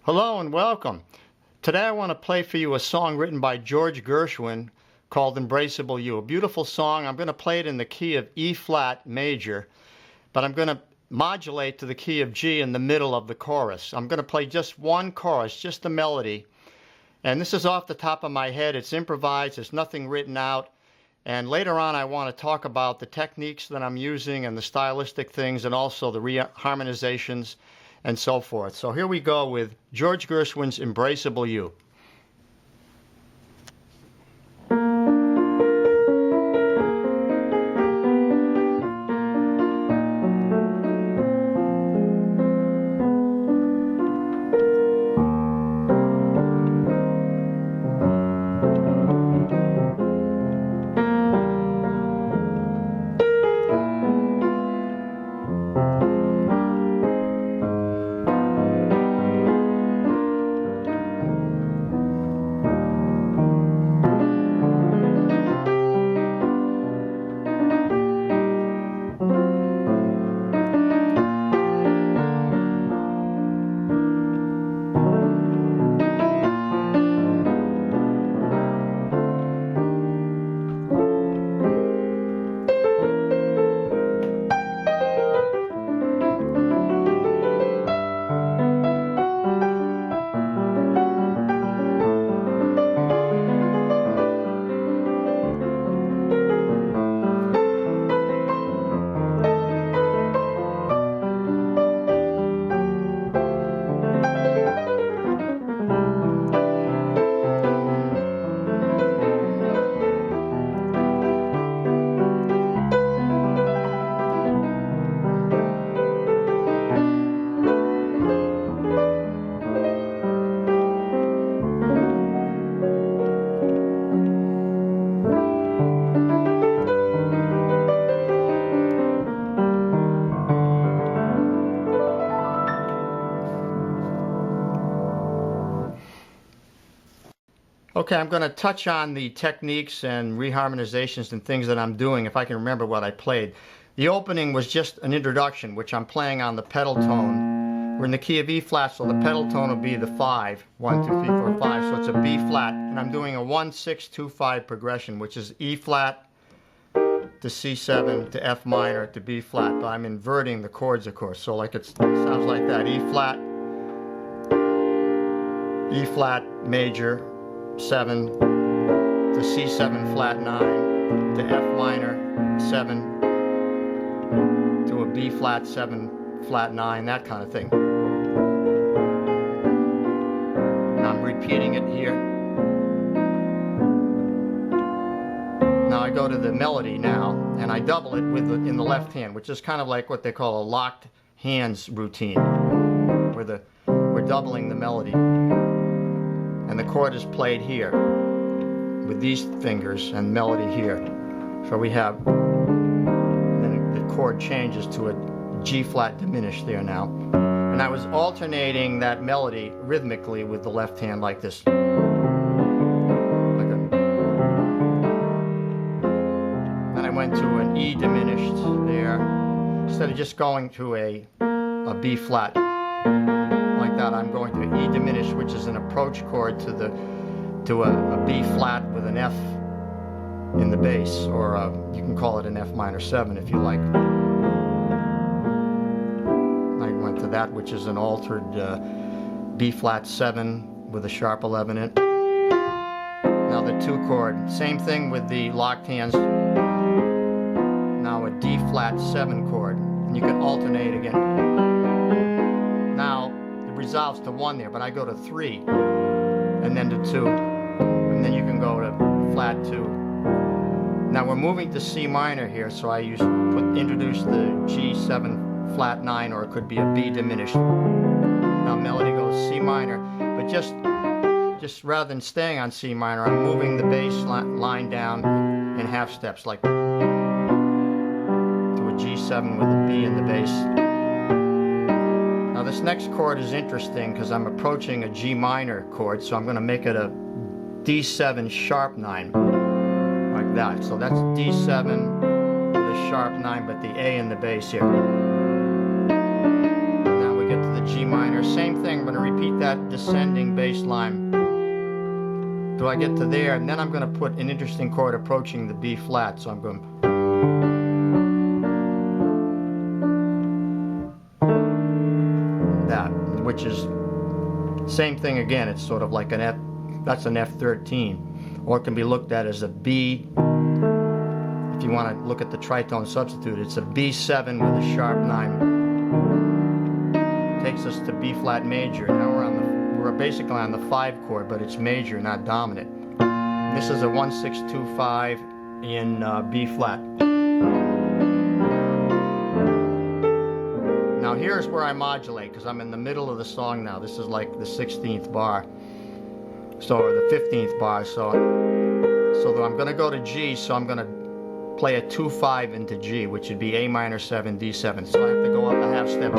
Hello and welcome. Today I want to play for you a song written by George Gershwin called Embraceable You. A beautiful song. I'm going to play it in the key of E flat major, but I'm going to modulate to the key of G in the middle of the chorus. I'm going to play just one chorus, just the melody. And this is off the top of my head. It's improvised. There's nothing written out. And later on I want to talk about the techniques that I'm using and the stylistic things and also the reharmonizations and so forth. So here we go with George Gershwin's Embraceable You. Okay, I'm going to touch on the techniques and reharmonizations and things that I'm doing if I can remember what I played. The opening was just an introduction, which I'm playing on the pedal tone. We're in the key of E flat, so the pedal tone will be the 5. 1, 2, 3, 4, 5. So it's a B flat, and I'm doing a 1, 6, 2, 5 progression, which is E flat to C7 to F minor to B flat. But I'm inverting the chords, of course. So like it sounds like that: E flat major 7 to C7 flat 9 to F minor 7 to a B flat 7 flat 9, that kind of thing. And I'm repeating it here. Now I go to the melody now, and I double it with in the left hand, which is kind of like what they call a locked hands routine, where we're doubling the melody. And the chord is played here with these fingers and melody here. So we have, then the chord changes to a G flat diminished there now. And I was alternating that melody rhythmically with the left hand like this. Then I went to an E diminished there. Instead of just going to a B flat like that, I'm going to E diminished, which is an approach chord to a B flat with an F in the bass, or you can call it an F minor 7 if you like. I went to that, which is an altered B flat 7 with a sharp 11 in it. Now the 2 chord, same thing with the locked hands. Now a D flat 7 chord, and you can alternate again. Now resolves to 1 there, but I go to 3 and then to 2, and then you can go to flat 2. Now we're moving to C minor here, so I introduce the G7 flat 9, or it could be a B diminished. Now melody goes C minor, but just just rather than staying on C minor, I'm moving the bass line down in half steps, like to a G7 with a B in the bass. Now this next chord is interesting because I'm approaching a G minor chord, so I'm going to make it a D7 sharp 9, like that. So that's D7 with a sharp 9, but the A in the bass here. Now we get to the G minor, same thing, going to repeat that descending bass line till I get to there, and then I'm going to put an interesting chord approaching the B flat. So I'm going that, which is same thing again. It's sort of like an F. That's an F13, or it can be looked at as a B. If you want to look at the tritone substitute, it's a B7 with a sharp 9. Takes us to B flat major. Now we're basically on the 5 chord, but it's major, not dominant. This is a 1-6-2-5 in B flat. Now here's where I modulate, because I'm in the middle of the song now. This is like the 16th bar, or the 15th bar. So I'm going to go to G. So I'm going to play a 2-5 into G, which would be A minor 7, D7. So I have to go up a half step to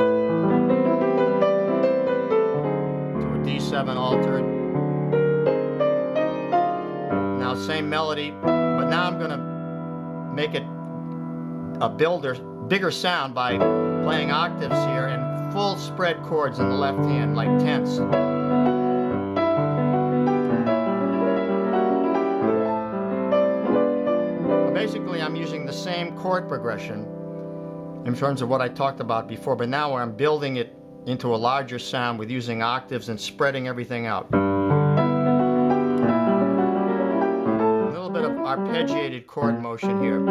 a D7 altered. Now same melody, but now I'm going to make it a bigger sound by playing octaves here and full spread chords in the left hand, like tenths. Basically, I'm using the same chord progression in terms of what I talked about before, but now I'm building it into a larger sound with using octaves and spreading everything out. A little bit of arpeggiated chord motion here.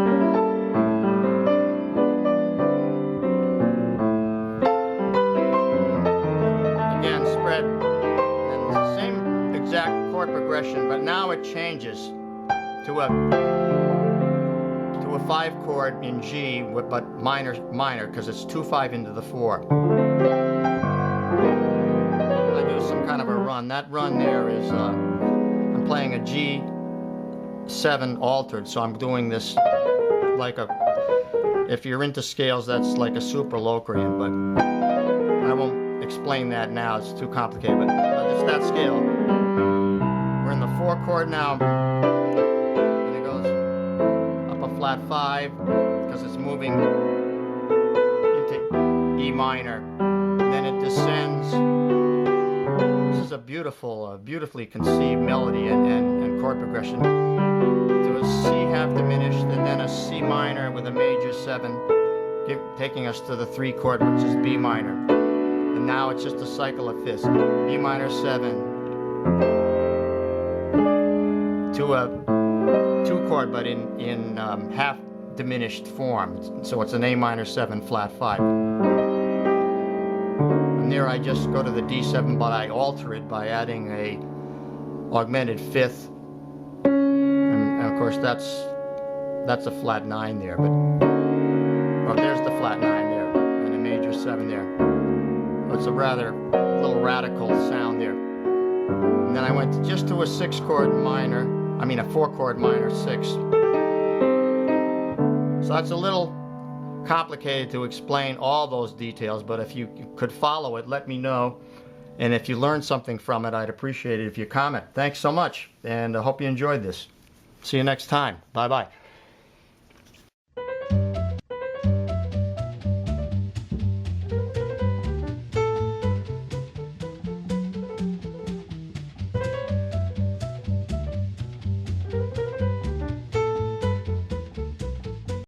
Again, spread, and the same exact chord progression, but now it changes to a 5 chord in G, but minor, because it's 2-5 into the 4. I do some kind of a run. That run there is, I'm playing a G7 altered, so I'm doing this like a, if you're into scales, that's like a super locrian, but I won't explain that now, it's too complicated, but it's that scale. We're in the 4 chord now. Flat 5, because it's moving into E minor, and then it descends. This is a beautifully conceived melody and chord progression to a C half diminished, and then a C minor with a major 7, taking us to the 3 chord, which is B minor. And now it's just a cycle of fifths. B minor 7 to a 2 chord, but in half diminished form. So it's an A minor 7 flat 5. And there I just go to the D7, but I alter it by adding a augmented 5th. And of course that's a flat 9 there, but there's the flat 9 there, and a major 7 there. So it's a little radical sound there. And then I went just to a 6 chord minor. I mean a 4 chord minor 6. So that's a little complicated to explain all those details, but if you could follow it, let me know. And if you learned something from it, I'd appreciate it if you comment. Thanks so much, and I hope you enjoyed this. See you next time. Bye-bye.